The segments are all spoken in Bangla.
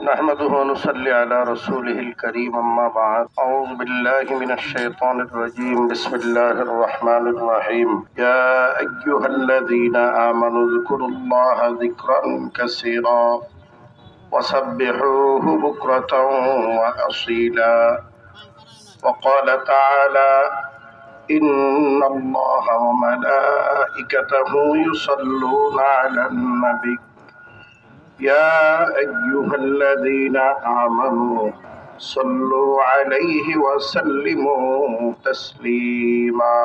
نحمده ونصلي على رسوله الكريم أما بعد أعوذ بالله من الشيطان الرجيم بسم الله الرحمن الرحيم يا أيها الذين آمنوا اذكروا الله ذكرا كثيرا وسبحوه بكرة وأصيلا وقال تعالى إن الله وملائكته يصلون على النبي يا أيها الذين آمنوا صلوا عليه وسلموا تسليما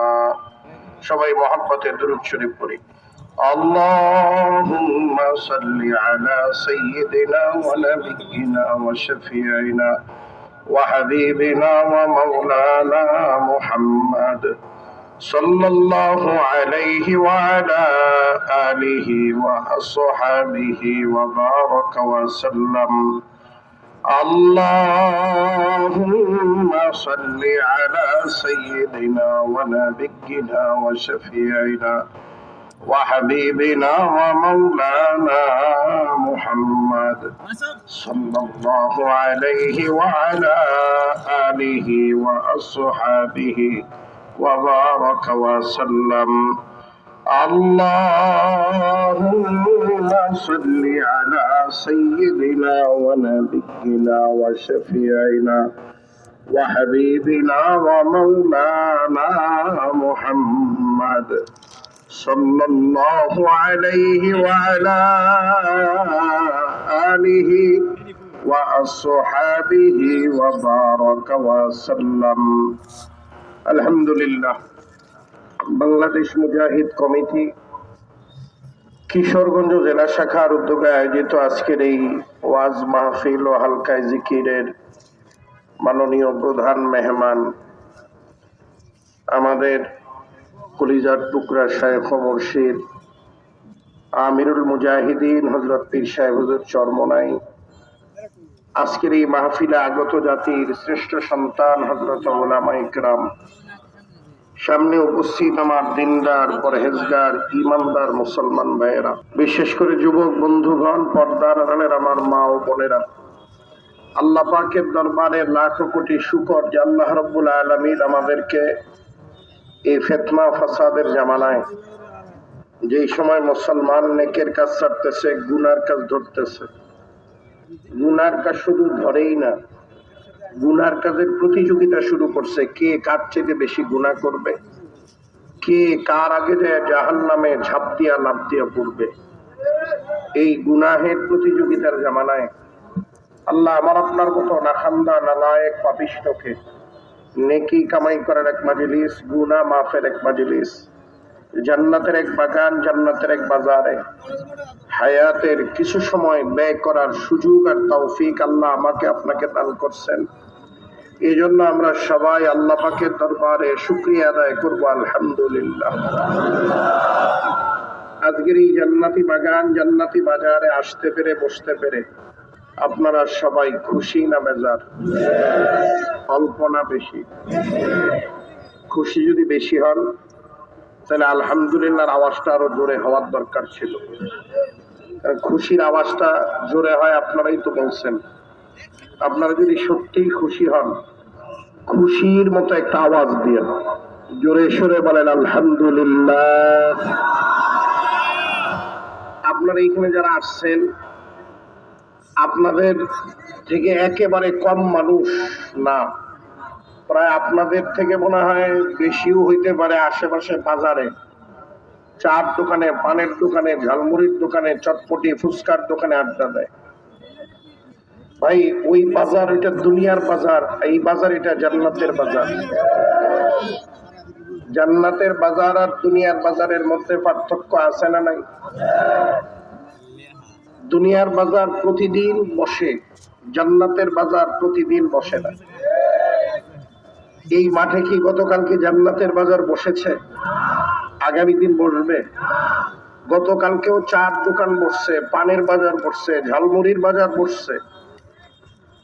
সবাই মহব্বতে দুরূদ শরীফ পড়ি اللهم صل على سيدنا ونبينا وشفيعنا وحبيبنا ومولانا محمد صلى الله عليه وعلى آله وأصحابه وبارك وسلم اللهم صل على سيدنا ونبينا وشفيعنا وحبيبنا ومولانا محمد صلى الله عليه وعلى آله وأصحابه وبارك وسلم اللهم صل على سيدنا ونبينا وشفيعنا وحبيبنا ومولانا محمد صلى الله عليه وعلى آله وأصحابه وبارك وسلم আলহামদুলিল্লাহ। বাংলাদেশ মুজাহিদ কমিটি কিশোরগঞ্জ জেলা শাখার উদ্যোগে আয়োজিত আজকের এই ওয়াজ মাহফিল ও হালকায় জিকিরের মাননীয় প্রধান মেহমান আমাদের কলিজার টুকরা শায়েখ ও মুর্শিদ আমিরুল মুজাহিদিন হযরত পীর সাহেব হুজুর চরমনাই, আজকের এই মাহফিলে আগত জাতির শ্রেষ্ঠ সন্তান হযরত উলামায়ে কেরাম, সামনে উপস্থিত আমার দিনদার পরহেজগার ইমানদার মুসলমান ভাইয়েরা, বিশেষ করে যুবক বন্ধুগণ, পর্দার আড়ালের আমার মা ও বোনেরা, আল্লাহ পাকের দরবারে লাখো কোটি শুকর যে আল্লাহ রাব্বুল আলামিন আমাদেরকে এই ফিতনা ফাসাদের জামানায়, যেই সময় মুসলমান নেকের কাজ ছাড়তেছে, গুনার কাজ ধরতেছে, গুনার কাজ শুধু ধরেই না, গুনার কাজের প্রতিযোগিতা শুরু করছে, কে কার চেয়ে বেশি গুনাহ করবে, কে কার আগে যায় জাহান্নামে ঝাঁপ দিয়া লাফ দিয়া পড়বে। এই গুনাহের প্রতিযোগিতার জামানায় আল্লাহ আমার আপনার মতো নাখান্দা নালায়েক পাপিষ্ঠকে নেকি কামাই করার এক মাজলিস, গুনাহ মাফের এক মাজলিস, জান্নাতের এক বাগান, জান্নাতের এক বাজারে হায়াতের কিছু সময় ব্যয় করার সুযোগ আর তৌফিক আল্লাহ আমাকে আপনাকে দান করছেন। এই জন্য আমরা সবাই আল্লাহ পাকের দরবারে শুকরিয়া আদায় করবো, আলহামদুলিল্লাহ। আজকের এই জান্নাতি বাগান, জান্নাতি বাজারে আসতে পেরে, বসতে পেরে আপনারা সবাই খুশি না বেজার? অল্প না বেশি? খুশি যদি বেশি হন তাহলে আলহামদুলিল্লাহর আওয়াজটা আরো জোরে হওয়ার দরকার ছিল। খুশির আওয়াজটা জোরে হয় আপনারাই তো বলছেন। আপনারা যদি সত্যিই খুশি হন, খুশির মতো একটা আওয়াজ দিয়ে জোরে সরে বলেন আলহামদুলিল্লাহ। আপনারা এখানে যারা আসছেন, আপনাদের থেকে একেবারে কম মানুষ না, প্রায় আপনাদের থেকে মনে হয় বেশিও হইতে পারে। আশেপাশে বাজারে চার দোকানে, পানের দোকানে, ঝালমুড়ির দোকানে, চটপটি ফুচকার দোকানে আড্ডা দেয়। ভাই, ওই বাজার এটা দুনিয়ার বাজার, এই বাজার এটা জান্নাতের বাজার। জান্নাতের বাজার আর দুনিয়ার বাজারের মধ্যে পার্থক্য আছে না নাই? দুনিয়ার বাজার প্রতিদিন বসে, জান্নাতের বাজার প্রতিদিন বসে না। এই মাঠে কি গতকালকে জান্নাতের বাজার বসেছে? আগামী দিন বসবে। গতকালকেও চার দোকান বসছে, পানের বাজার বসছে, ঝালমুড়ির বাজার বসছে।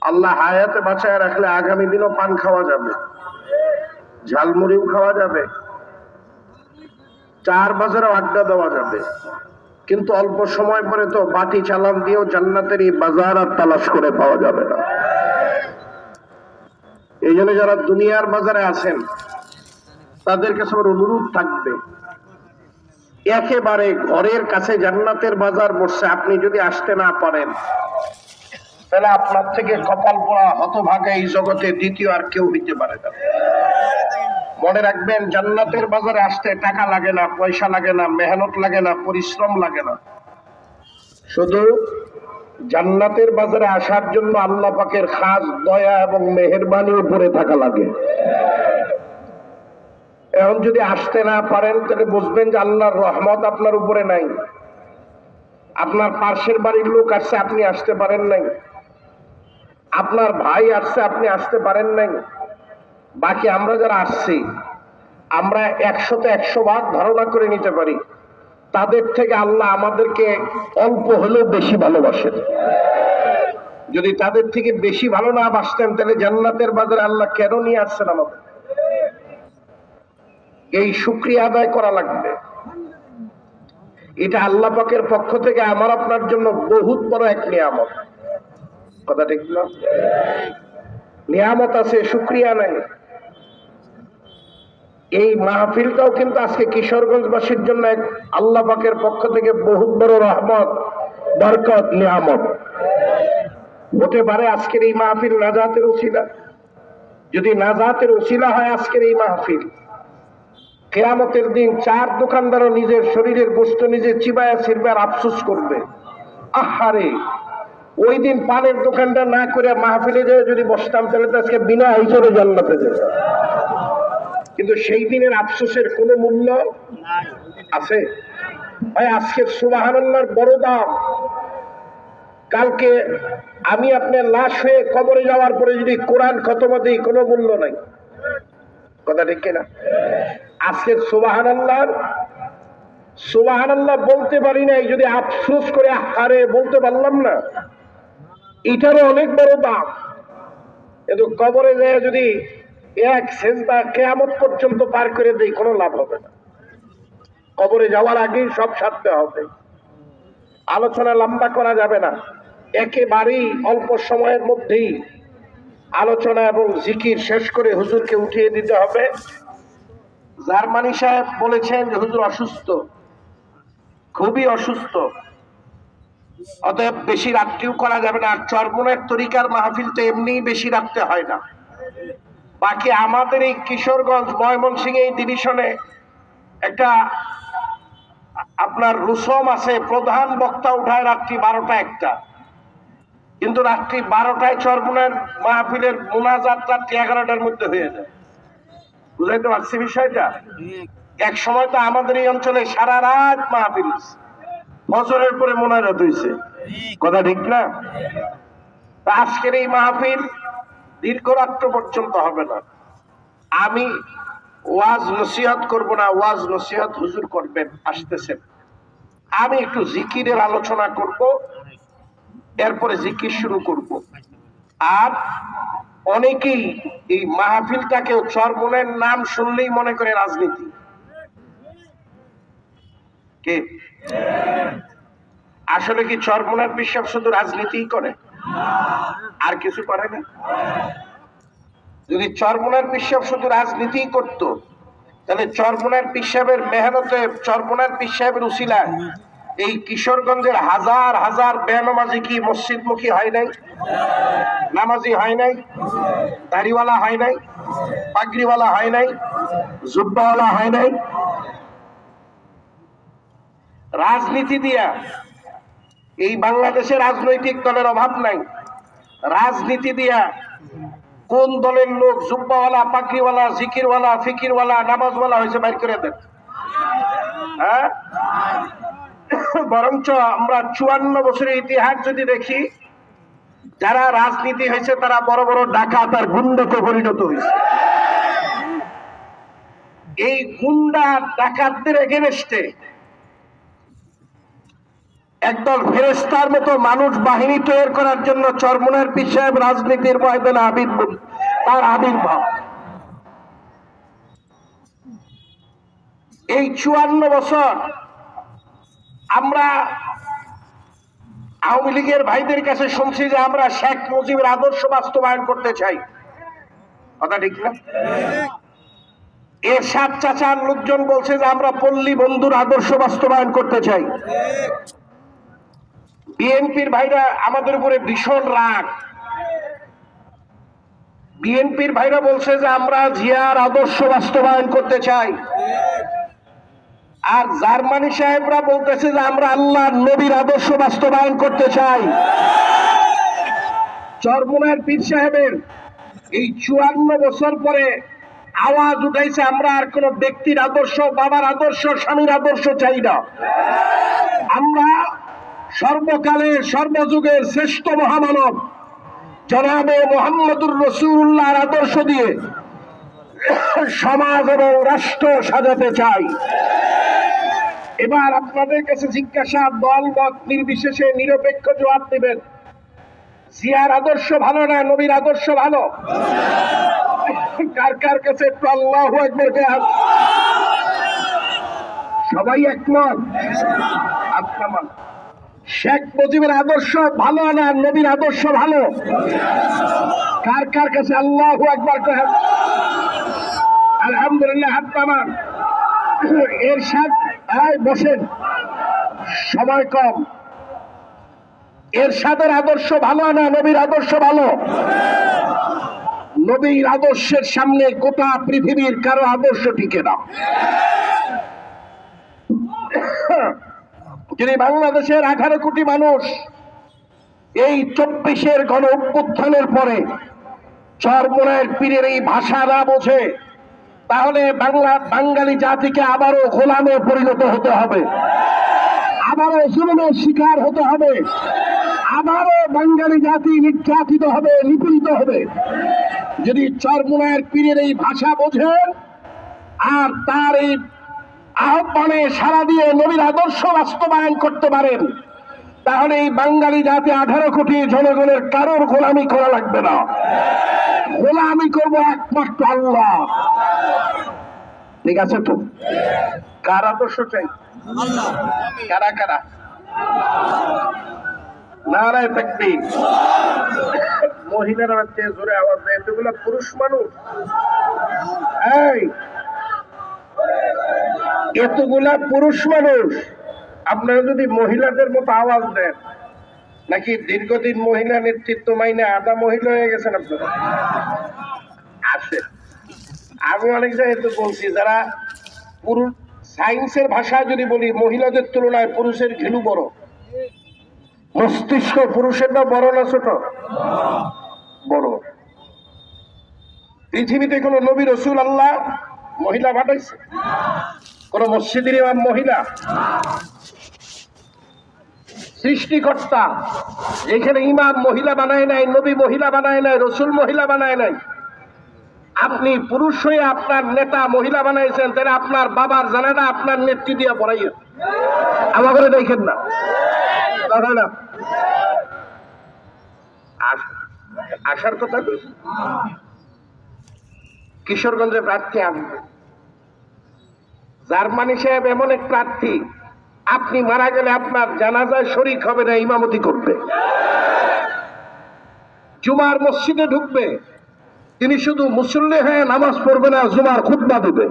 আল্লাহ হায়াতে বাঁচায় রাখলে আগামী দিনও পান খাওয়া যাবে, ঝালমুড়িও খাওয়া যাবে, চার বাজারেও আড্ডা দেওয়া যাবে। কিন্তু অল্প সময় পরে তো বাটি চালান দিয়েও জান্নাতের এই বাজার আর তালাশ করে পাওয়া যাবে না। এই জন্য যারা দুনিয়ার বাজারে আছেন তাদের কাছে আমার অনুরোধ থাকবে, একেবারে ঘরের কাছে জান্নাতের বাজার বসছে, আপনি যদি আসতে না পারেন তাহলে আপনার থেকে কপাল পোড়া হতভাগা এই জগতে দ্বিতীয় আর কেউ হইতে পারে না। মনে রাখবেন, জান্নাতের বাজারে আসতে টাকা লাগে না, পয়সা লাগে না, মেহনত লাগে না, পরিশ্রম লাগে না। শুধু জান্নাতের বাজারে আসার জন্য আল্লাহ পাকের খাস দয়া এবং মেহেরবানির উপরে থাকা লাগে। এখন যদি আসতে না পারেন তাহলে বুঝবেন যে আল্লাহর রহমত আপনার উপরে নাই। আপনার পাশের বাড়ির লোক আসছে, আপনি আসতে পারেন নাই। আপনার ভাই আসছে, আপনি আসতে পারেন নাই। বাকি আমরা যারা আসছি, আমরা 100তে 100 ভাগ ধারণা করে নিতে পারি তাদের থেকে আল্লাহ আমাদেরকে অল্প হলেও বেশি ভালোবাসেন। যদি তাদের থেকে বেশি ভালো না বাসতেন তাহলে জান্নাতের বাজারে আল্লাহ কেন নিয়ে আসছেন আমাদের? এই শুকরিয়া আদায় করা লাগবে। এটা আল্লাহ পাকের পক্ষ থেকে আমার আপনার জন্য বহুত বড় এক নিয়ামত। কথা ঠিক না? নিয়ামত আছে, শুকরিয়া নাই। এই মাহফিলটাও কিন্তু আজকে কিশোরগঞ্জবাসীর জন্য এক আল্লাহ পাকের পক্ষ থেকে বহুত বড় রহমত, বরকত, নিয়ামত হতে পারে। আজকের এই মাহফিল নাজাতের উসিলা। যদি নাজাতের উসিলা হয় আজকের এই মাহফিল, কিয়ামতের দিন 4 দোকানদারও নিজের শরীরের গোশত নিজে চিবায়া ছিড়বে আর আফসোস করবে, আহারে ওই দিন পানের দোকানটা না করে মাহফিলে যেয়ে যদি বসতাম তাহলে তো আজকে বিনা হিসেবে জান্নাতে যেতাম। কিন্তু সেই দিনের আফসোসের কোনো মূল্য আছে? ভাই, আজকের সুবহানাল্লাহর বড় দাম। কালকে আমি আপনার লাশ হয়ে কবরে যাওয়ার পরে যদি কোরআন খতম দিই, কোনো মূল্য নাই। কথা ঠিক কিনা? আজকের সুবহানাল্লাহ বলতে পারি নাই, যদি আফসোস করে হারে বলতে পারলাম না, এটারও অনেক বড় দাম। কিন্তু কবরে যায় যদি এক সেজদা কিয়ামত পর্যন্ত পার করে দেই, কোনো লাভ হবে না। কবরে যাওয়ার আগেই সব সারতে হবে। আলোচনা লম্বা করা যাবে না, একেবারেই অল্প সময়ের মধ্যেই আলোচনা এবং জিকির শেষ করে হুজুরকে উঠিয়ে দিতে হবে। জার্মানি সাহেব বলেছেন যে হুজুর অসুস্থ, খুবই অসুস্থ, অতএব বেশি রাত্রিও করা যাবে না। আর চরমনের তরিকার মাহফিল তো এমনিই বেশি রাখতে হয় না। বাকি আমাদের এই কিশোরগঞ্জ ময়মনসিংহ এই ডিভিশনে একটা আপনার রুসম আছে, প্রধান বক্তা উঠায় রাত্রি 12টা 1টা, কিন্তু রাত্রি 12টায় চরমনের মাহফিলের মোনাজাত রাত্রি 11টার মধ্যে হয়ে যায়। বুঝাইতে পারছি বিষয়টা? এক সময় তো আমাদের এই অঞ্চলে সারা রাত মাহফিল, ফজরের পরে মোনাজাত হয়েছে। কথা ঠিক না? আজকের এই মাহফিল দীর্ঘ রাত্র পর্যন্ত হবে না। আমি ওয়াজ নসিহত করব না, ওয়াজ নসিহত হুজুর করবেন, আসতেছেন। আমি একটু জিকিরের আলোচনা করব, এরপরে জিকির শুরু করব। আর অনেকেই এই মাহফিলটাকেও চরমনের নাম শুনলেই মনে করে রাজনীতি। কে আসলে কি চরমনের বিশ্বাস শুধু রাজনীতি করে, আর কিছু করে না? যদি চরমনের বিশ্বাস শুধু রাজনীতি করত তাহলে চরমনের পিসাবের মেহনতে, চরমনের পিসাবের উসিলায় এই কিশোরগঞ্জের হাজার হাজার বেনামাজি কি মসজিদমুখী হয় নাই? নামাজি হয় নাই? দাড়িওয়ালা হয় নাই? পাগড়িওয়ালা হয় নাই? জুব্বাওয়ালা হয় নাই? রাজনীতি দিয়া এই বাংলাদেশের রাজনৈতিক দলের অভাব নাই। রাজনীতি দিয়া কোন দলের লোক জুব্বাওয়ালা, পাগড়িওয়ালা, জিকিরওয়ালা, ফিকিরওয়ালা, নামাজওয়ালা হয়েছে বাইর করে দেন। হ্যাঁ, বরঞ্চ আমরা 54 বছরের ইতিহাস যদি দেখি, যারা রাজনীতি হয়েছে তারা বড় বড় ডাকাত আর গুন্ডাতে পরিণত হয়েছে। এই গুন্ডা ডাকাতদের এগেনস্টে একদল ফেরেশতার মতো মানুষ বাহিনী তৈরি করার জন্য চরমনের পীর সাহেব রাজনীতির ময়দানে তার আবির্ভাব। এই 54 বছর আমরা আওয়ামী লীগের ভাইদের কাছে শুনছি যে আমরা শেখ মুজিবের আদর্শ বাস্তবায়ন করতে চাই, কথা ঠিক না? এরশাদ চাচার লোকজন বলছে যে আমরা পল্লী বন্ধুর আদর্শ বাস্তবায়ন করতে চাই। বিএনপির ভাইরা আমাদের উপরে ভীষণ রাগ। বিএনপির ভাইরা বলছে যে আমরা জিয়ার আদর্শ বাস্তবায়ন করতে চাই, আর জার্মানি সাহেবরা বলতেছে যে আমরা আল্লাহ নবীর আদর্শ বাস্তবায়ন করতে চাই। চরমোনাইয়ের পীর সাহেবের এই 54 বছর পরে আওয়াজ উঠাইছে আমরা আর কোন ব্যক্তির আদর্শ, বাবার আদর্শ, স্বামীর আদর্শ চাই না। আমরা সর্বকালের সর্বযুগের শ্রেষ্ঠ মহামানব জনাবে মুহাম্মদুর রাসূলুল্লাহর আদর্শ দিয়ে সমাজ এবং রাষ্ট্র সাজাতে চাই। এবার আপনাদের কাছে জিজ্ঞাসা, দল মত নির্বিশেষে নিরপেক্ষ জবাব দেবেন, জিয়ার আদর্শ ভালো না নবীর আদর্শ ভালো? কার কার কাছে একটু আল্লাহু আকবার বলেন। সবাই একমত? আপনার শেখ মুজিবের আদর্শ ভালো না নবীর আদর্শ ভালো? কার কার কাছে আল্লাহু আকবার বলেন। আলহামদুলিল্লাহ, হাত নামান। এরশাদ বসেন, সময় কম। এরশাদের আদর্শ ভালো না নবীর আদর্শ ভালো? নবীর আদর্শের সামনে গোটা পৃথিবীর কারো আদর্শ টিকে না। যদি বাংলাদেশের 18 কোটি মানুষ এই 24-এর গণ অভ্যুত্থানের পরে চরমোনাইয়ের পীরের এই ভাষা না বোঝে, তাহলে বাঙালি জাতিকে আবারও গোলামে পরিণত হতে হবে, আবারও জুলুমের শিকার হতে হবে, আবারও বাঙালি জাতি নির্যাতিত হবে, নিপীড়িত হবে। যদি চরমোনাইয়ের পীরের এই ভাষা বোঝেন আর তার এই আহ্বানে সাড়া দিয়ে নবীর আদর্শ বাস্তবায়ন করতে পারেন, তাহলে এই বাঙালি জাতি 18 কোটি জনগণের কারোর গোলামি করা লাগবে না। গোলামি করবো একমাত্র আল্লাহ। ঠিক আছে তো? কার আদর্শ চাই? কারা কারা? নারায়ে তাকবীর। মহিলারা জোরে আওয়াজ দেয়, এতগুলো পুরুষ মানুষ, এই এতগুলা পুরুষ মানুষ, আপনারা যদি মহিলাদের মতো আওয়াজ দেন, নাকি দীর্ঘদিন মহিলা নেতৃত্ব মাইনে আধা মহিলা হয়ে গেছেন আপনারা? আসে, আমি অনেক জায়গায় তো বলছি, যারা পুরুষ সায়েন্সের ভাষায় যদি বলি, মহিলাদের তুলনায় পুরুষের ঘিলু বড়, মস্তিষ্ক পুরুষেরটা বড় না ছোট? বড়। পৃথিবীতে কোন নবী রাসূল আল্লাহ মহিলা পাঠাইছে? কোন মসজিদের ইমাম মহিলা? সৃষ্টিকর্তা এখানে ইমাম মহিলা বানায় নাই, নবী মহিলা বানায় নাই, রাসূল মহিলা বানায় নাই। আপনি পুরুষ হয়ে আপনার নেতা মহিলা বানাইছেন, তাহলে আপনার বাবার জানাটা আপনার নেত্রী দিয়ে পড়াইয়া আমাকে দেখেন না, কথা না? আসার কথা কিশোরগঞ্জে প্রার্থী আসবে। জার্মানি সাহেব এমন এক প্রার্থী, আপনি মারা গেলে আপনার জানাজায় শরীক হবে না, ইমামতি করবে। জুমার মসজিদে ঢুকবে, তিনি শুধু মুসল্লি হয়ে নামাজ পড়বে না, জুমার খুতবা দিবে।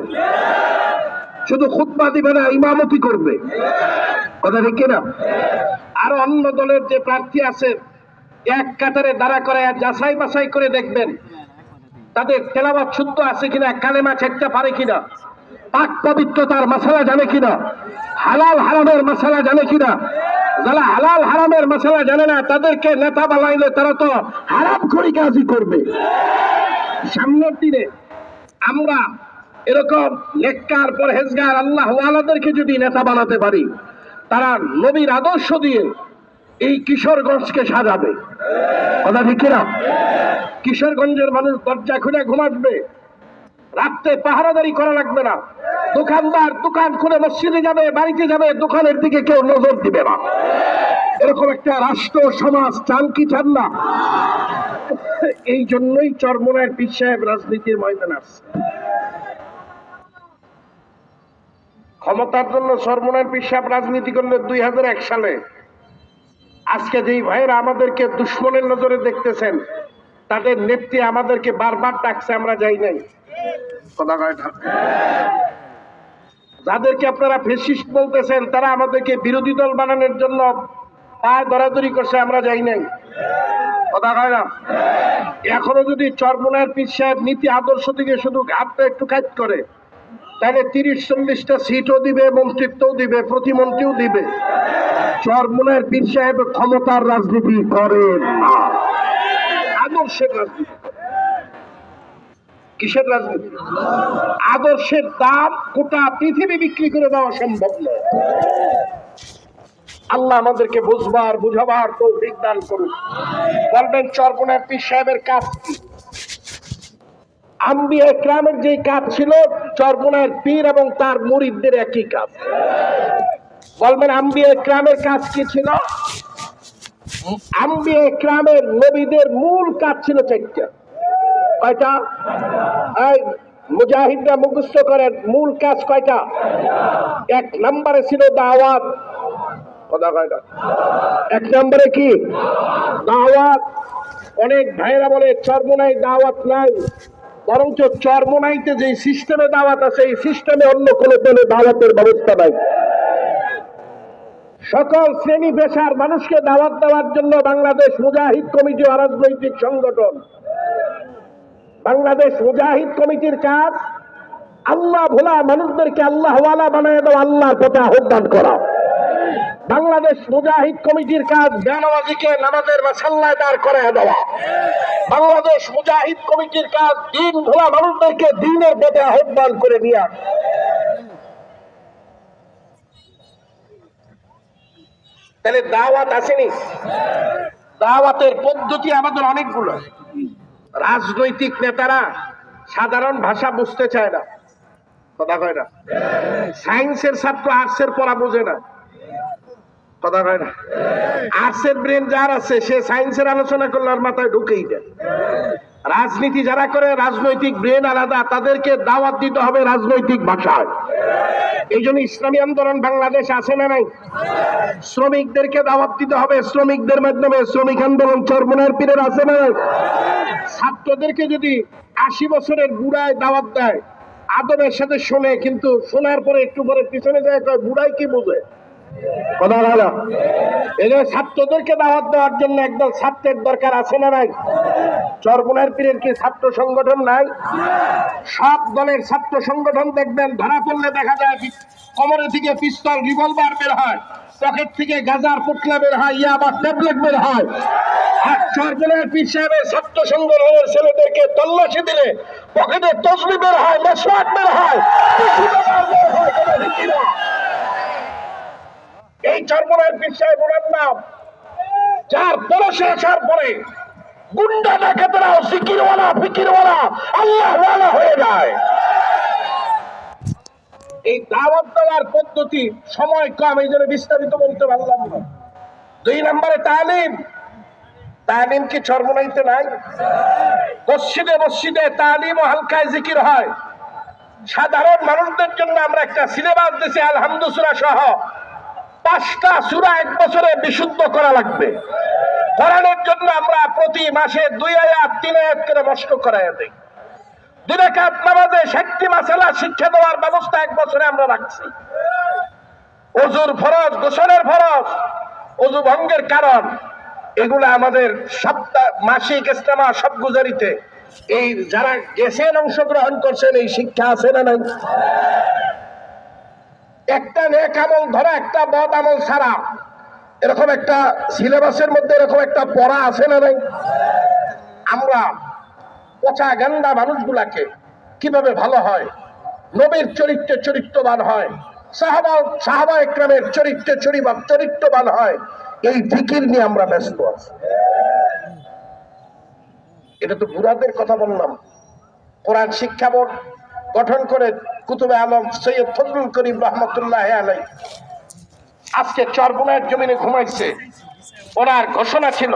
শুধু খুতবা দিবে না, ইমামতি করবে। কথা ঠিক কিনা? আর অন্য দলের যে প্রার্থী আছে, এক কাতারে দাঁড়া করে যাচাই বাছাই করে দেখবেন তাদের তেলাওয়াত শুদ্ধ আছে কিনা, কালেমা ছেড়তে পারে কিনা, পাক পবিত্রতার মাসালা জানে কিনা, হালাল হারামের মাসালা জানে কিনা। যারা হালাল হারামের মাসালা জানে না, তাদেরকে নেতা বানাইলে তারা তো হারাম করি কাজই করবে। সামনের দিনে আমরা এরকম নেককার পরহেজগার আল্লাহ ওয়ালাদেরকে যদি নেতা বানাতে পারি, তারা নবীর আদর্শ দিয়ে এই কিশোরগঞ্জকে সাজাবে। কথা ঠিক কিনা? কিশোরগঞ্জের মানুষ দরজা খুলে ঘুমাবে, রাত্রে পাহারাদারি করা লাগবে না। দোকানদার দোকান খুলে মসজিদে যাবে, বাড়িতে যাবে, দোকানের দিকে কেউ নজর দিবে না। এরকম একটা রাষ্ট্র সমাজ চান কি চান না? এই জন্যই চরমোনাইয়ের পীর সাহেব রাজনীতির ময়দানে আসছে। ক্ষমতার জন্য সরমনের পিসাব রাজনীতি করলে 2001 সালে। আজকে যেই ভাইয়েরা আমাদেরকে দুশ্মনের নজরে দেখতেছেন, তাদের নেত্রী আমাদেরকে বারবার ডাকছে, আমরা যাই নাই। কথা কয় না? যাদেরকে আপনারা ফেসিস্ট বলতেছেন, তারা আমাদেরকে বিরোধী দল বানানোর জন্য পায়ে দরাদরি করছে, আমরা যাই নাই। কথা কয় না? এখনো যদি চরমোনাইয়ের পীর সাহেব নীতি আদর্শ থেকে শুধু হাতটা একটু কাজ করে, তাহলে 30-40টা সিটও দিবে, মন্ত্রিত্বও দিবে, প্রতিমন্ত্রীও দিবে। চরমোনাইয়ের পীর সাহেব ক্ষমতার রাজনীতি করেন না, আদর্শের রাজনীতি। কিসের রাজনীতি? আদর্শের দাম গোটা পৃথিবী বিক্রি করে দেওয়া সম্ভব নয়। আল্লাহ আমাদেরকে বুঝবার বুঝাবার তৌফিক দান করুন। বলবেন চরমোনাইয়ের পীর সাহেবের কাজ কি? আম্বিয়া ইকরামের যে কাজ ছিল, চরমোনাইয়ের পীর এবং তার মুরিদদের একই কাজ। বলবেন আম্বিয়া ইকরামের কাজ কি ছিল? আম্বিয়া ইকরামের নবীদের মূল কাজ ছিল 4টা। কয়টা? এই মুজাহিদরা মুখস্থ করেন, মূল কাজ কয়টা? 1 নম্বরে ছিল দাওয়াত। কথা কয়টা? 1 নম্বরে কি? দাওয়াত। অনেক ভাইরা বলে চরমোনাই দাওয়াত নাই, বরঞ্চ চরমোনাইতে যে সিস্টেমে দাওয়াত আছে, এই সিস্টেমে অন্য কোনো দলে দাওয়াতের ব্যবস্থা নাই। সকল শ্রেণী পেশার মানুষকে দাওয়াত দেওয়ার জন্য বাংলাদেশ মুজাহিদ কমিটি অরাজনৈতিক সংগঠন। বাংলাদেশ মুজাহিদ কমিটির কাজ আল্লাহ ভোলা মানুষদেরকে আল্লাহওয়ালা বানায় দেওয়া, আল্লাহর পথে আহ্বান করা। বাংলাদেশ মুজাহিদ কমিটির কাজ বেনামাজিকে নামাজের মাসাল্লায় দাঁড় করায় দেওয়া। বাংলাদেশ মুজাহিদ কমিটির কাজ দিন ভোলা মানুষদেরকে দিনের পথে আহ্বান করে নেওয়া। তাহলে দাওয়াত আসেনি? দাওয়াতের পদ্ধতি আমাদের অনেকগুলো। রাজনৈতিক নেতারা সাধারণ ভাষা বুঝতে চায় না। কথা কয় না? সায়েন্সের ছাত্র আর্টসের পড়া বোঝে না। কথা কয় না? আর্টসের ব্রেন যার আছে, সে সায়েন্সের আলোচনা করলে আর মাথায় ঢুকেই যায়। রাজনীতি যারা করে, রাজনৈতিক ব্রেন আলাদা, তাদেরকে দাওয়াত দিতে হবে রাজনৈতিক ভাষায়। এই জন্য ইসলামী আন্দোলন বাংলাদেশ আছে না নাই? শ্রমিকদেরকে দাওয়াত দিতে হবে শ্রমিকদের মাধ্যমে। শ্রমিক আন্দোলন চরমোনাইয়ের পীরের আছে না নাই? ছাত্রদেরকে যদি 80 বছরের বুড়ায় দাওয়াত দেয়, আদবের সাথে শোনে, কিন্তু শোনার পরে একটু পরে পিছনে যায়, কয় বুড়াই কি বুঝে। কথা বলা। এই জন্য ছাত্রদেরকে দাওয়াত দেওয়ার জন্য একদল ছাত্রের দরকার আছে না নাই? চরমোনাইয়ের পীরের কি ছাত্র সংগঠন নাই? সব দলের ছাত্র সংগঠন দেখবেন, ধরা পড়লে দেখা যায় কোমরে থেকে পিস্তল, রিভলভার বের হয়, পকেট থেকে গাজার পুটলা বের হয়, ইয়াবা ট্যাবলেট বের হয়। আর চরমোনাইয়ের পীর সাহেবের ছাত্র সংগঠনের ছেলেদেরকে তল্লাশি দিলে পকেটে তসবি বের হয়, মেসওয়াক বের হয়। এই চরমোনাইয়ের পীর সাহেব ওনার নাম, যার পরশে আসার পরে গুন্ডা ডাকাতেরাও জিকিরওয়ালা ফিকিরওয়ালা আল্লাহওয়ালা হয়ে যায়। এই দাওয়াত দেওয়ার পদ্ধতি সময় কম, এই জন্য বিস্তারিত বলতে পারলাম না। 2 নম্বরে তালিম। তালিম কি চরমোনাইতে নাই? মসজিদে মসজিদে তালিম ও হালকায় জিকির হয়। সাধারণ মানুষদের জন্য আমরা একটা সিলেবাস দিয়েছি, আলহামদু সূরা সহ 5টা সূরা 1 বছরে বিশুদ্ধ করা লাগবে। কোরআনের জন্য আমরা প্রতি মাসে 2 আয়াত 3 আয়াত করে মস্ক করাইয়া দেই। 2 রাকাত নামাজে 60টি মাসালা শিক্ষা দেওয়ার ব্যবস্থা 1 বছরে আমরা রাখছি। ওযুর ফরজ, গোসলের ফরজ, ওযু ভঙ্গের কারণ, এগুলো আমাদের সপ্তাহ মাসিক ইজতেমা সব গুজারিতে এই যারা গেছেন অংশগ্রহণ করছেন, এই শিক্ষা আছে না নাই? একটা নেক আমল ধরা, একটা বদ আমল ছাড়া, এরকম একটা সিলেবাসের মধ্যে এরকম একটা পড়া আছে না নাই? আমরা পচা গান্দা মানুষগুলাকে কিভাবে ভালো হয়, নবীর চরিত্রে চরিত্রবান হয়, সাহাবা ইকরামের চরিত্রে চরিত্রবান হয়, এই ফিকির নিয়ে আমরা ব্যস্ত আছি। এটা তো বুড়াদের কথা বললাম। কোরআন শিক্ষা বোর্ড গঠন করে কুতুবে আলম সৈয়দ ফজলুল করিম রহমতুল্লাহ আলাই আজকে চরমোনাইয়ের জমিনে ঘুমাইছে। ওনার ঘোষণা ছিল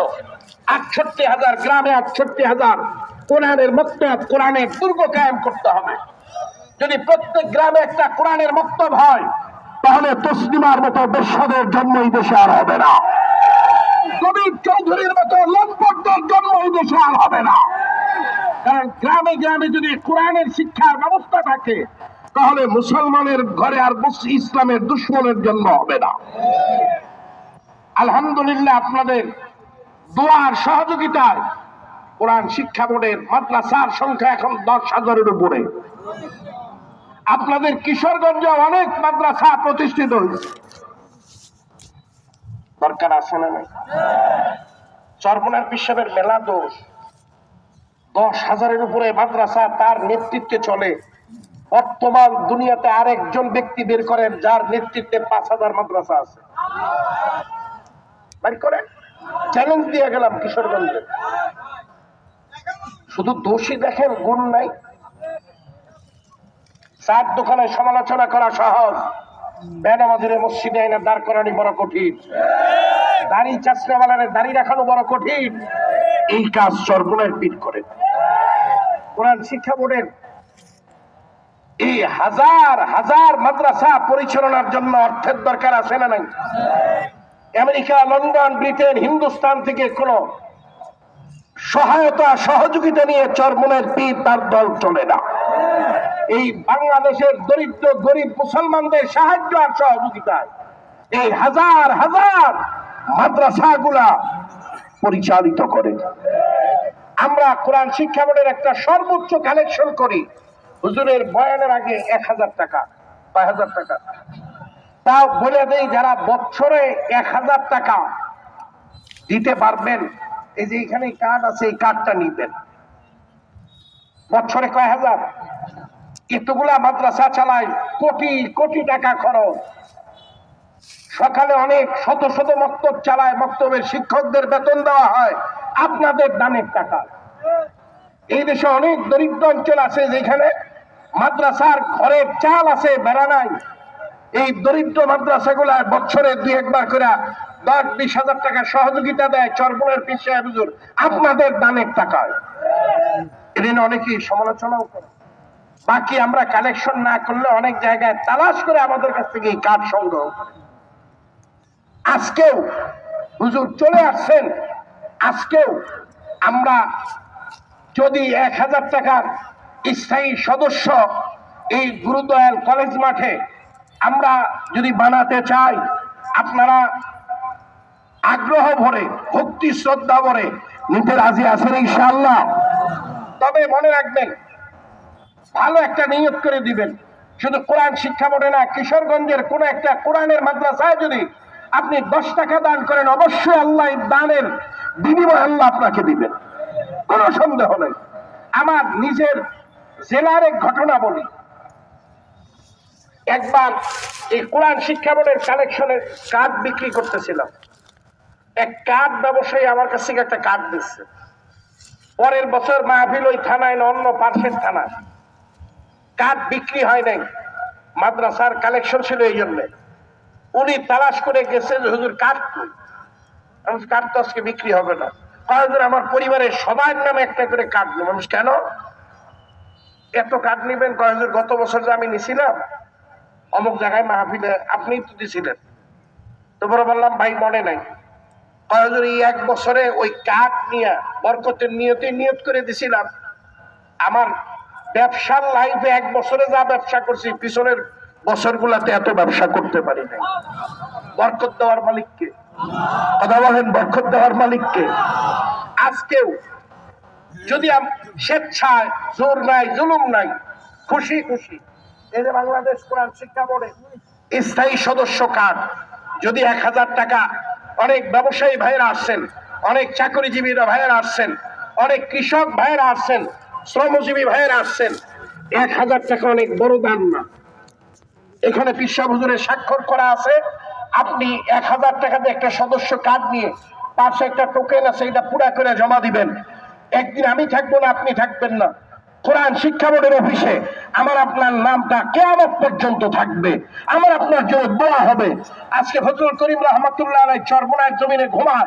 68,000 গ্রামে 68,000 কোরআনের মক্তব, কোরআনের দুর্গ কায়েম করতে হবে। যদি প্রত্যেক গ্রামে একটা কোরআনের মক্তব হয়, তাহলে তসলিমার মতো বেশ্যাদের জন্ম এই দেশে আর হবে না, কবির চৌধুরীর মতো লম্পটদের জন্ম এই দেশে আর হবে না। কারণ গ্রামে গ্রামে যদি কোরআনের শিক্ষার ব্যবস্থা থাকে, তাহলে মুসলমানের ঘরে আর ইসলামের দুশ্মনের জন্ম হবে না। আলহামদুলিল্লাহ, আপনাদের দোয়ার সহযোগিতায় কোরআন শিক্ষা বোর্ডের মাদ্রাসার সংখ্যা এখন 10,000-এর উপরে। আপনাদের কিশোরগঞ্জে অনেক মাদ্রাসা প্রতিষ্ঠিত হয়েছে, দরকার আছে না? চরমনার বিশ্বের মেলা দোষ, 10,000-এর উপরে মাদ্রাসা তার নেতৃত্বে চলে। বর্তমান দুনিয়াতে আরেকজন ব্যক্তি বের করেন যার নেতৃত্বে 5,000 মাদ্রাসা আছে, বের করেন। চ্যালেঞ্জ দিয়ে গেলাম কিশোরগঞ্জে। শুধু দোষী দেখেন, গুণ নাই। চার দোকানে সমালোচনা করা সহজ, বেনামাজিরে মসজিদে আইনা দাঁড় করানি বড় কঠিন, দাড়ি চাষরাওয়ালারে দাড়ি রাখানো বড় কঠিন। এই কাজ চরমনায় পীর করেন। কোরআন শিক্ষা বোর্ডের এই হাজার হাজার মাদ্রাসা পরিচালনার জন্য অর্থের দরকার আছে না নাই? আমেরিকা, লন্ডন, ব্রিটেন, হিন্দুস্তান থেকে কোন সহায়তা সহযোগিতা নিয়ে চরমনের পীর তার দল চলে না। এই বাংলাদেশের দরিদ্র গরিব মুসলমানদের সাহায্য আর সহযোগিতায় এই হাজার হাজার মাদ্রাসাগুলা পরিচালিত করে। আমরা কোরআন শিক্ষা বোর্ডের একটা সর্বোচ্চ কালেকশন করি হুজুরের বয়ানের আগে 1,000 টাকা, 5,000 টাকা। তাও বলে দেই, যারা বছরে 1,000 টাকা দিতে পারবেন, এই যে এখানে কার্ড আছে, এই কার্ডটা নিবেন। বছরে কয় হাজার? এতগুলা মাদ্রাসা চালায়, কোটি কোটি টাকা খরচ। সকালে অনেক শত শত মক্তব চালায়, মক্তবের শিক্ষকদের বেতন দেওয়া হয় আপনাদের দানের টাকা। এই দেশে অনেক দরিদ্র অঞ্চল আছে যেখানে মাদ্রাসার ঘরের চাল আছে, বেড়া নাই। এই দরিদ্র মাদ্রাসাগুলা বছরে 2-1 বার করে 10-20 হাজার টাকা সহযোগিতা দেয় চরমনের পীর সাহেব হুজুর আপনাদের দানের টাকায়। এদিন অনেকেই সমালোচনাও করে। বাকি আমরা কালেকশন না করলে অনেক জায়গায় তালাশ করে আমাদের কাছ থেকে এই কার্ড সংগ্রহ করে। আজকেও হুজুর চলে আসছেন, আজকেও আমরা যদি 1,000 টাকার স্থায়ী সদস্য এই গুরুদয়াল কলেজ মাঠে আমরা যদি বানাতে চাই, আপনারা আগ্রহ ভরে ভক্তি শ্রদ্ধা ভরে নিতে রাজি আছেন ইনশাআল্লাহ? তবে মনে রাখবেন, ভালো একটা নিয়ত করে দিবেন। শুধু কোরআন শিক্ষা বোর্ডে না, কিশোরগঞ্জের কোন একটা কোরআনের মাদ্রাসায় যদি আপনি 10 টাকা দান করেন, অবশ্যই আল্লাহ দানের বিনিময় আল্লাহ আপনাকে দিবেন, কোনো সন্দেহ নেই। আমার নিজের জেলার এক ঘটনা বলি। একবার এই কোরআন শিক্ষা বোর্ডের কালেকশনের কার্ড বিক্রি করতেছিলাম। এক কার্ড ব্যবসায়ী আমার কাছ থেকে একটা কার্ড দিচ্ছে। পরের বছর মাহফিল ওই থানায় না, অন্য পার্শ্বের থানায়। কার্ড বিক্রি হয় নাই, মাদ্রাসার কালেকশন ছিল এই জন্য। উনি তালাশ করে গেছে যে হুজুর কার্ড কই? কার্ড তো আজকে বিক্রি হবে না। আমার পরিবারের সবার নামে একটা করে কার্ড নেব। মানুষ কেন এত কার্ড নিবেন? গত বছর যে আমি নিছিলাম অমুক জায়গায় মাহফিলে, আপনি তো দিছিলেন। তো বড় বললাম ভাই মনে নাই। এই 1 বছরে ওই কার্ড নিয়ে বরকতের নিয়ত করে দিছিলাম। আমার ব্যবসার লাইফে 1 বছরে যা ব্যবসা করছি, পিছনের বছরগুলাতে এত ব্যবসা করতে পারি নাই। বরকত দেওয়ার মালিককে কথা বলেন, বরকত দেওয়ার মালিককে। আজকেও যদি স্বেচ্ছায়, জোর নাই, জুলুম নাই, খুশি খুশি এই যে বাংলাদেশ কোরআন শিক্ষা বোর্ডে স্থায়ী সদস্য কার্ড যদি 1,000 টাকা, অনেক ব্যবসায়ী ভাইয়েরা আসছেন, অনেক চাকরিজীবীরা ভাইয়েরা আসছেন, অনেক কৃষক ভাইয়েরা আসছেন, শ্রমজীবী ভাইয়েরা আসছেন। 1,000 টাকা অনেক বড় দান না। এখানে পীর সাহেব হুজুরের স্বাক্ষর করা আছে। আপনি 1,000 টাকা দিয়ে একটা সদস্য কার্ড নিয়ে পাশে একটা টোকেন আছে, এটা পুরা করে জমা দিবেন। একদিন আমি থাকবো না, আপনি থাকবেন না, কোরআন শিক্ষা বোর্ডের অফিসে আমার আপনার নামটা কিয়ামত পর্যন্ত থাকবে। আমার আপনার জন্য দোয়া হবে। আজকে ফজলুল করিম রহমাতুল্লাহ আলাইহি চরমনার জমিনে ঘুমান,